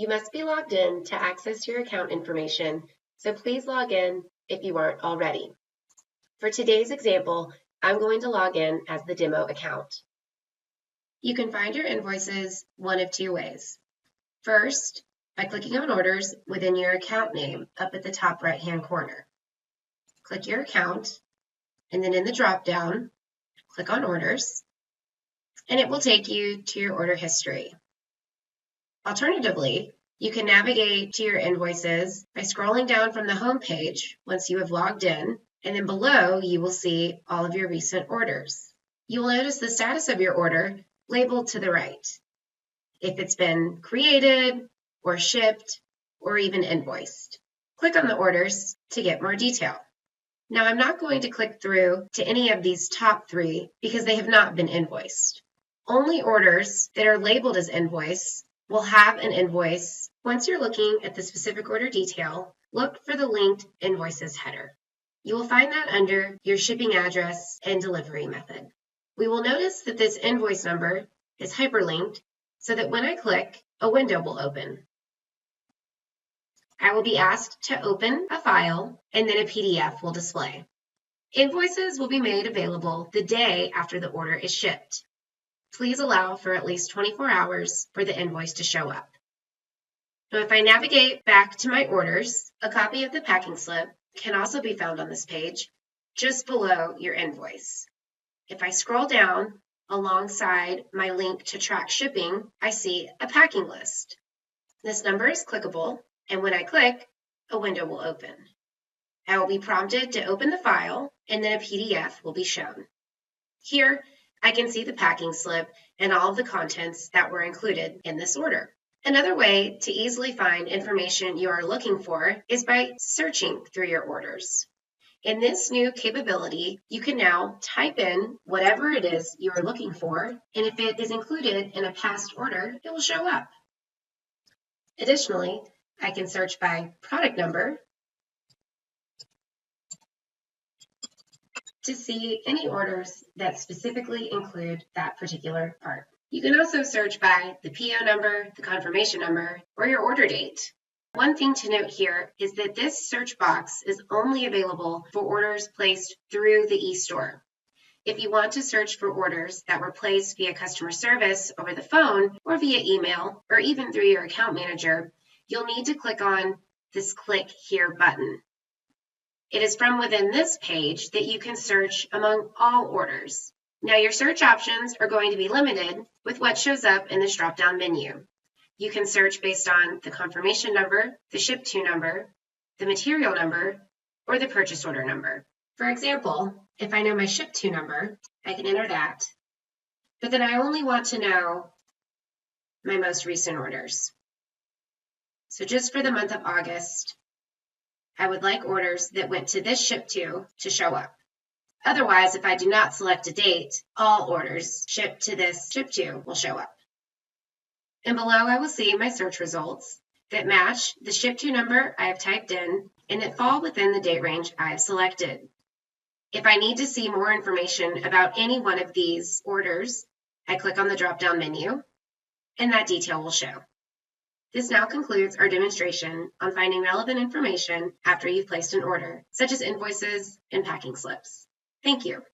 You must be logged in to access your account information, so please log in if you aren't already. For today's example, I'm going to log in as the demo account. You can find your invoices one of two ways. First, by clicking on Orders within your account name up at the top right-hand corner. Click your account, and then in the drop-down, click on Orders, and it will take you to your order history. Alternatively, you can navigate to your invoices by scrolling down from the home page once you have logged in, and then below you will see all of your recent orders. You will notice the status of your order labeled to the right, if it's been created or shipped or even invoiced. Click on the orders to get more detail. Now, I'm not going to click through to any of these top three because they have not been invoiced. Only orders that are labeled as invoice will have an invoice. Once you're looking at the specific order detail, look for the linked Invoices header. You will find that under your shipping address and delivery method. We will notice that this invoice number is hyperlinked so that when I click, a window will open. I will be asked to open a file, and then a PDF will display. Invoices will be made available the day after the order is shipped. Please allow for at least 24 hours for the invoice to show up. Now, if I navigate back to my orders, a copy of the packing slip can also be found on this page, just below your invoice. If I scroll down alongside my link to track shipping, I see a packing list. This number is clickable, and when I click, a window will open. I will be prompted to open the file, and then a PDF will be shown. Here, I can see the packing slip and all of the contents that were included in this order. Another way to easily find information you are looking for is by searching through your orders. In this new capability, you can now type in whatever it is you are looking for, and if it is included in a past order, it will show up. Additionally, I can search by product number to see any orders that specifically include that particular part. You can also search by the PO number, the confirmation number, or your order date. One thing to note here is that this search box is only available for orders placed through the eStore. If you want to search for orders that were placed via customer service over the phone or via email, or even through your account manager, you'll need to click on this Click Here button. It is from within this page that you can search among all orders. Now, your search options are going to be limited with what shows up in this drop-down menu. You can search based on the confirmation number, the ship to number, the material number, or the purchase order number. For example, if I know my ship to number, I can enter that, but then I only want to know my most recent orders. So just for the month of August, I would like orders that went to this ship to show up. Otherwise, if I do not select a date, all orders shipped to this ship to will show up. And below I will see my search results that match the ship to number I have typed in and that fall within the date range I have selected. If I need to see more information about any one of these orders, I click on the drop-down menu, and that detail will show. This now concludes our demonstration on finding relevant information after you've placed an order, such as invoices and packing slips. Thank you.